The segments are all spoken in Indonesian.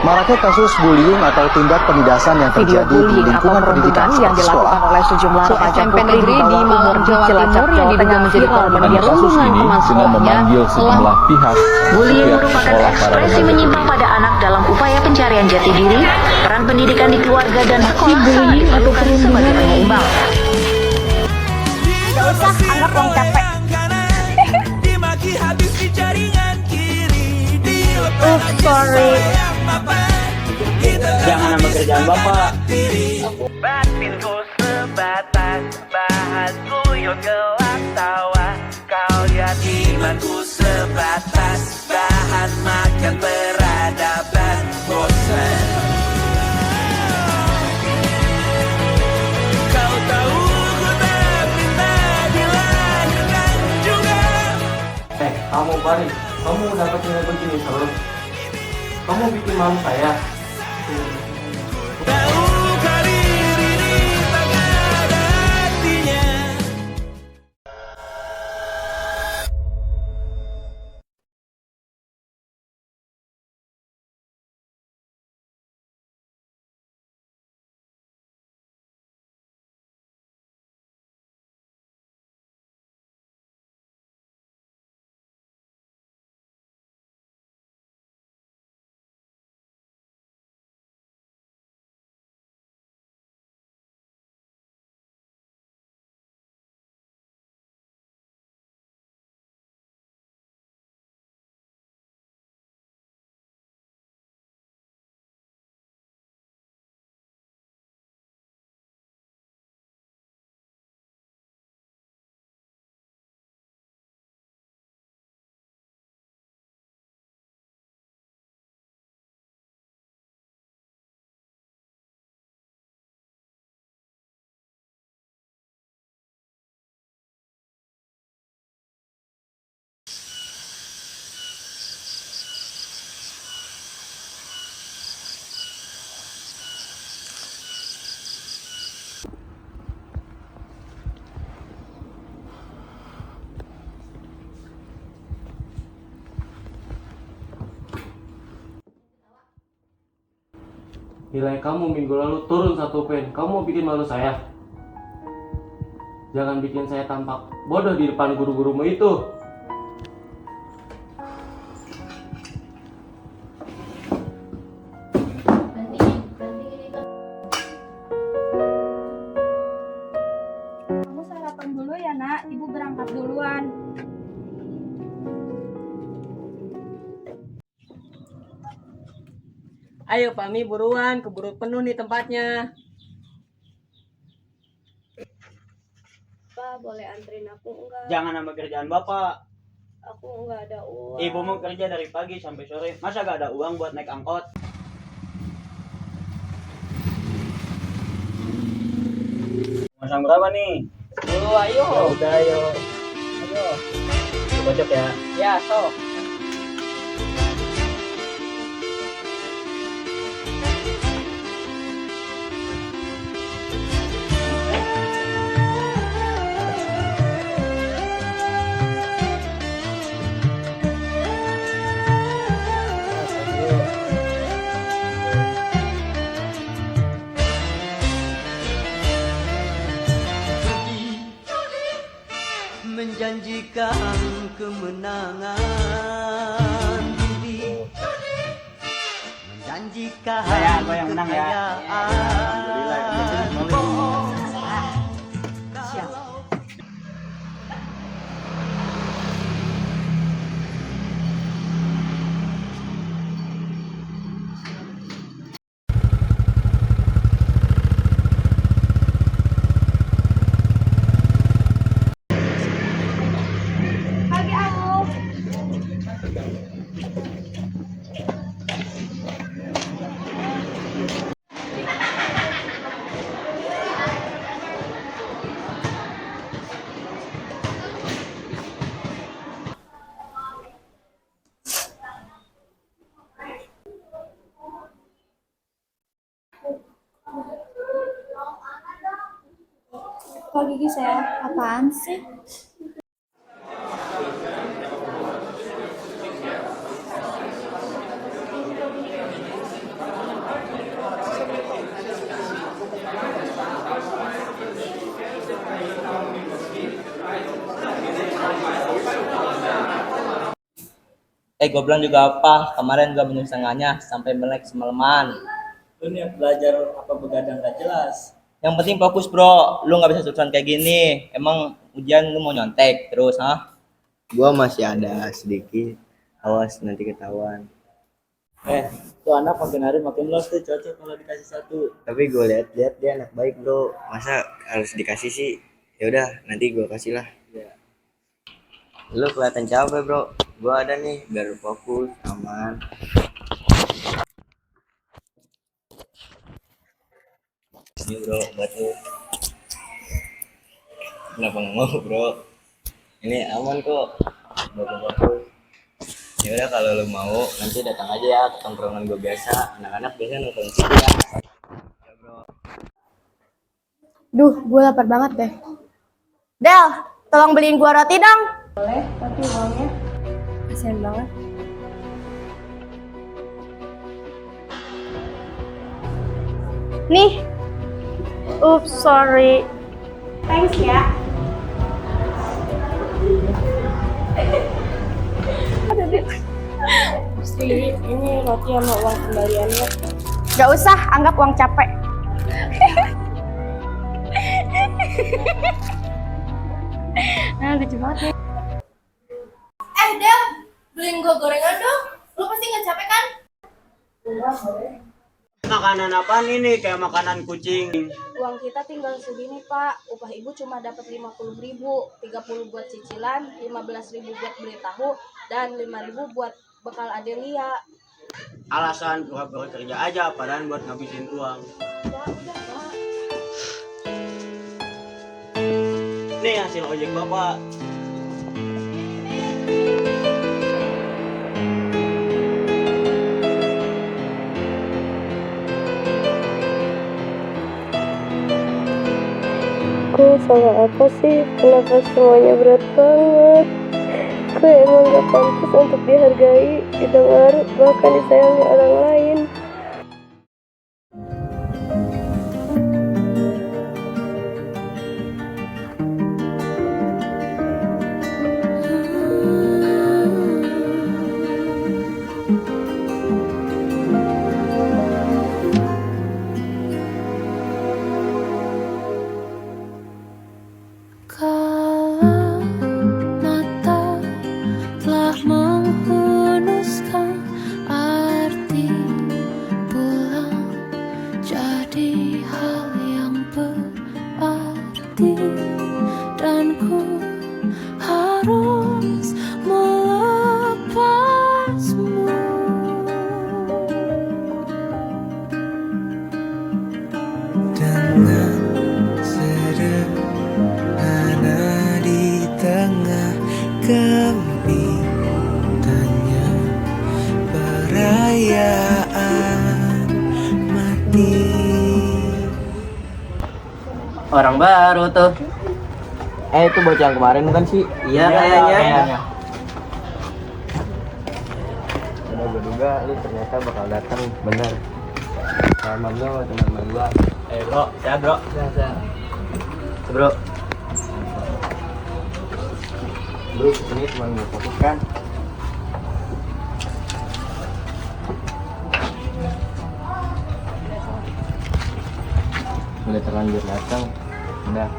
Maraknya kasus bullying atau tindak penindasan yang Video terjadi di bullying atau lingkungan pendidikan perundungan yang dilakukan oleh sejumlah remaja SMP putri negeri di Malang, Jawa Timur yang diduga menjadi korban Kasus ini dengan memanggil sejumlah pihak Bullying merupakan ekspresi menyimpang pada anak dalam upaya pencarian jati diri, peran pendidikan di keluarga dan sekolah sangat diperlukan sebagai penyeimbang. Gak usah anggap uang capek. Sorry. Jangan nambah kerjaan bapak. Batinku sebatas bahan guyon gelak tawa. Kau lihat imanku sebatas bahan makan peradaban bosan. Kau tahu ku tak minta dilahirkan juga. Kamu Paris, kamu dapat nilai begini terus. Kamu bikin malu saya. Tahukah diri ini tak ada artinya. Nilai kamu minggu lalu turun 1 poin. Kamu bikin malu saya. Jangan bikin saya tampak bodoh di depan guru-gurumu itu. Kamu sarapan dulu ya nak, ibu berangkat duluan. Ayo Pami buruan, keburu penuh nih tempatnya. Pak, boleh anterin aku enggak? Jangan nambah kerjaan bapak. Aku enggak ada uang. Ibu mau kerja dari pagi sampai sore. Masa gak ada uang buat naik angkot? Masang berapa nih? Ayo. Ya udah ayo. Ayo. Bocok ya. Ya, sok. Menjanjikan kemenangan diri, menjanjikan Gua yang menang ya. kekayaan. Siap. Pagi aku. Kok gigi saya apaan sih? Gue bilang juga apa, kemarin juga minum setengahnya sampai melek semalaman. Lu niat belajar apa begadang gak jelas? Yang penting fokus bro, lu nggak bisa terusan kayak gini. Emang ujian lu mau nyontek terus, ha? Gua masih ada sedikit, awas nanti ketahuan. Tuh anak makin hari makin los tuh, cocok kalau dikasih satu. Tapi gue lihat dia anak baik bro, masa harus dikasih sih? Ya udah, nanti gue kasih lah. Ya. Lu kelihatan capek bro, gue ada nih biar lu fokus, aman. Ini bro, buat lu. Kenapa nggak mau bro? Ini aman kok, buat lu fokus. Ya udah kalau lu mau nanti datang aja ya ke tongkrongan gue biasa. Anak-anak biasa nongkrong situ ya. Ya bro. Duh, gue lapar banget deh. Del, tolong beliin gue roti dong. Boleh, tapi uangnya kasihan banget. Nih. Oops, sorry. Thanks ya. Ini roti sama uang kembaliannya. Gak usah, anggap uang capek. Lucu banget ya. Del, beliin gue gorengan dong. Lu pasti nggak capek kan? Makanan apaan ini? Kayak makanan kucing. Uang kita tinggal segini pak. Upah ibu cuma dapat 50.000, 30 buat cicilan, 15.000 buat beli tahu, dan 5.000 buat bekal Adelia. Alasan pura-pura kerja aja, padahal buat ngabisin uang. Ya udah pak. Nih hasil ojek bapak. Aku salah apa sih? Kenapa semuanya berat banget? Aku emang gak pantas untuk dihargai, didengar, bahkan disayangi orang lain. Dan ku harus melepasmu. Dengan sederhana di tengah gempitanya perayaan mati. Orang baru tuh. Itu bocah yang kemarin bukan sih? Iya kayaknya. Udah gue duga lu ternyata bakal datang, bener. Sama lo teman-teman gua. Bro, sehat bro. Sehat. Bro. Lu ini cuma mau fokus kan? Udah terlanjur datang. Udah.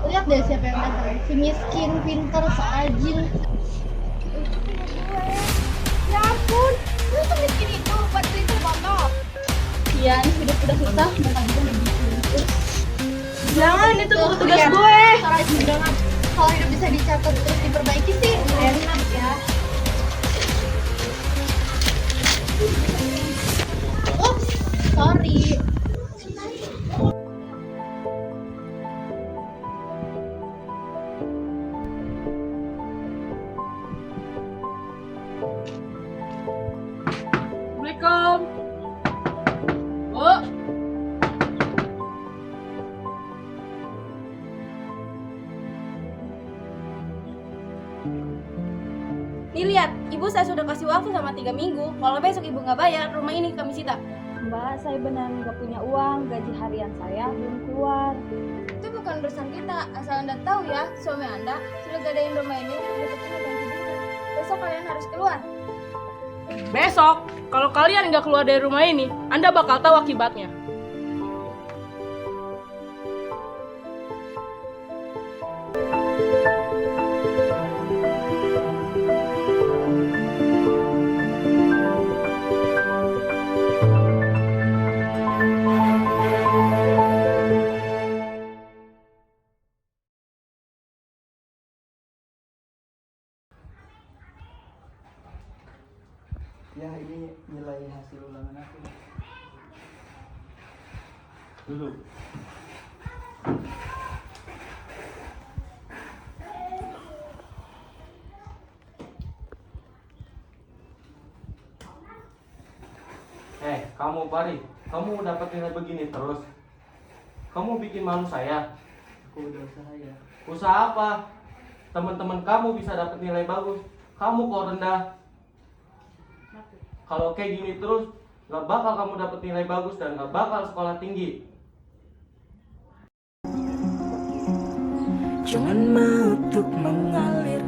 Lihat deh siapa yang datang. Si miskin, pinter, seajin. Ya ampun, lu tuh miskin itu buat beli motor. Iya, ini hidup udah susah, minta juga gitu. Jangan, itu bukan tugas gue. Rajin banget. Kalau hidup bisa dicatat terus diperbaiki sih, enak ya. Ups, sorry. Assalamualaikum. Bu. Nih lihat, ibu saya sudah kasih waktu sama 3 minggu. Kalau besok ibu nggak bayar, rumah ini kami sita. Mbak, saya benar nggak punya uang, gaji harian saya belum keluar. Itu bukan urusan kita, asal Anda tahu ya, suami Anda sudah gadain rumah ini untuk dapetin ganti rugi. Besok kalian harus keluar. Besok, kalau kalian nggak keluar dari rumah ini, Anda bakal tahu akibatnya. Ya, ini nilai hasil ulangan aku. Dulu. Kamu Pari, kamu dapat nilai begini terus. Kamu bikin malu saya. Aku udah usaha ya. Usaha apa? Teman-teman kamu bisa dapat nilai bagus. Kamu kok rendah. Kalau kayak gini terus, gak bakal kamu dapat nilai bagus dan gak bakal sekolah tinggi. Jangan mau untuk mengalir,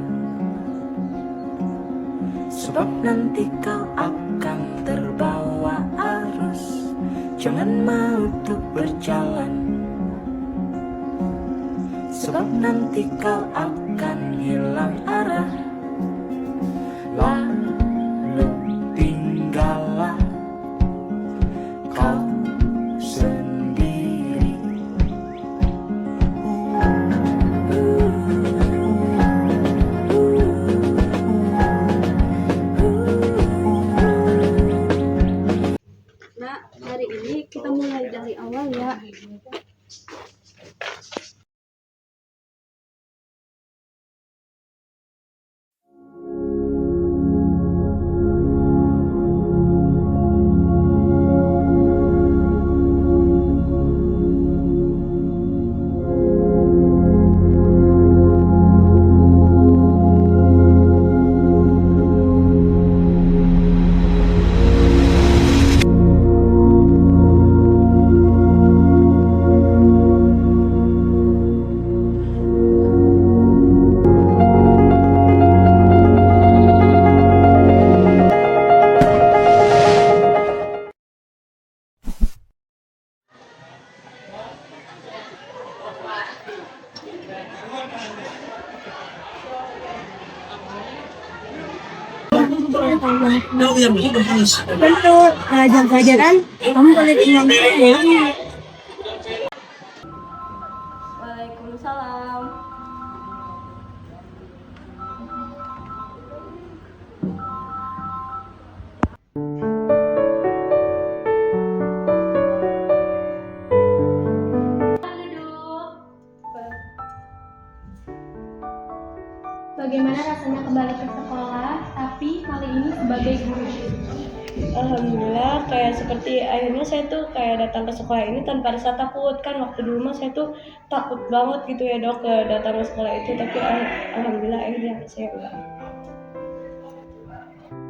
sebab nanti kau akan terbawa arus. Jangan mau untuk berjalan, sebab nanti kau akan hilang arah. Lalu tinggallah kau sendiri. Nak, hari ini kita mulai dari awal ya. Bentuk jam pelajaran kamu boleh tinggal ya. Waalaikumsalam. Bagaimana rasanya kembali ke sekolah, tapi kali ini sebagai guru? Alhamdulillah, kayak seperti akhirnya saya tuh kayak datang ke sekolah ini tanpa rasa takut. Kan waktu dulu mah saya tuh takut banget gitu ya dok datang ke sekolah itu, tapi alhamdulillah akhirnya saya enggak.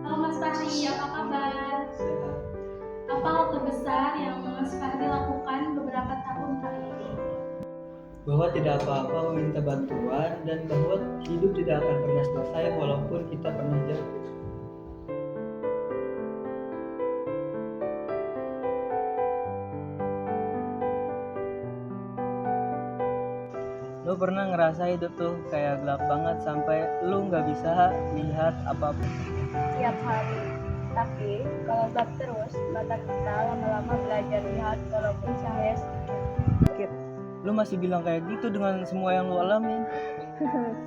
Halo Mas Fahri, apa kabar? Apa hal terbesar yang Mas Fahri lakukan beberapa tahun kali ini? Bahwa tidak apa-apa meminta bantuan dan bahwa hidup tidak akan pernah selesai walaupun kita pernah jatuh. Lo pernah ngerasa hidup tuh kayak gelap banget sampai lo nggak bisa lihat apa-apa? Tiap hari. Tapi kalau gelap terus, mata kita lama-lama belajar lihat walaupun cahaya sedikit. Lo masih bilang kayak gitu dengan semua yang lo alamin?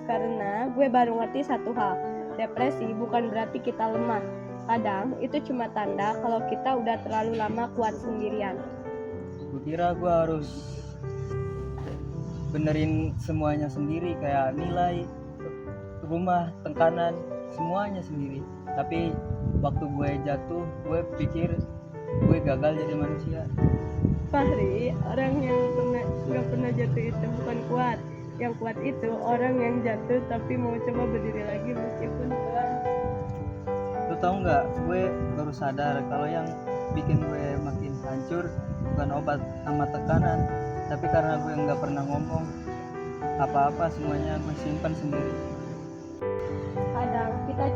Karena gue baru ngerti satu hal, depresi bukan berarti kita lemah. Kadang itu cuma tanda kalau kita udah terlalu lama kuat sendirian. Gue kira gue harus benerin semuanya sendiri, kayak nilai, rumah, tekanan, semuanya sendiri. Tapi waktu gue jatuh, gue pikir gue gagal jadi manusia. Fahri, orang yang nggak pernah jatuh itu bukan kuat. Yang kuat itu orang yang jatuh tapi mau coba berdiri lagi meskipun pelan. tau nggak, gue baru sadar kalau yang bikin gue makin hancur bukan obat sama tekanan, tapi karena gue nggak pernah ngomong apa-apa, semuanya gue simpan sendiri. Kadang kita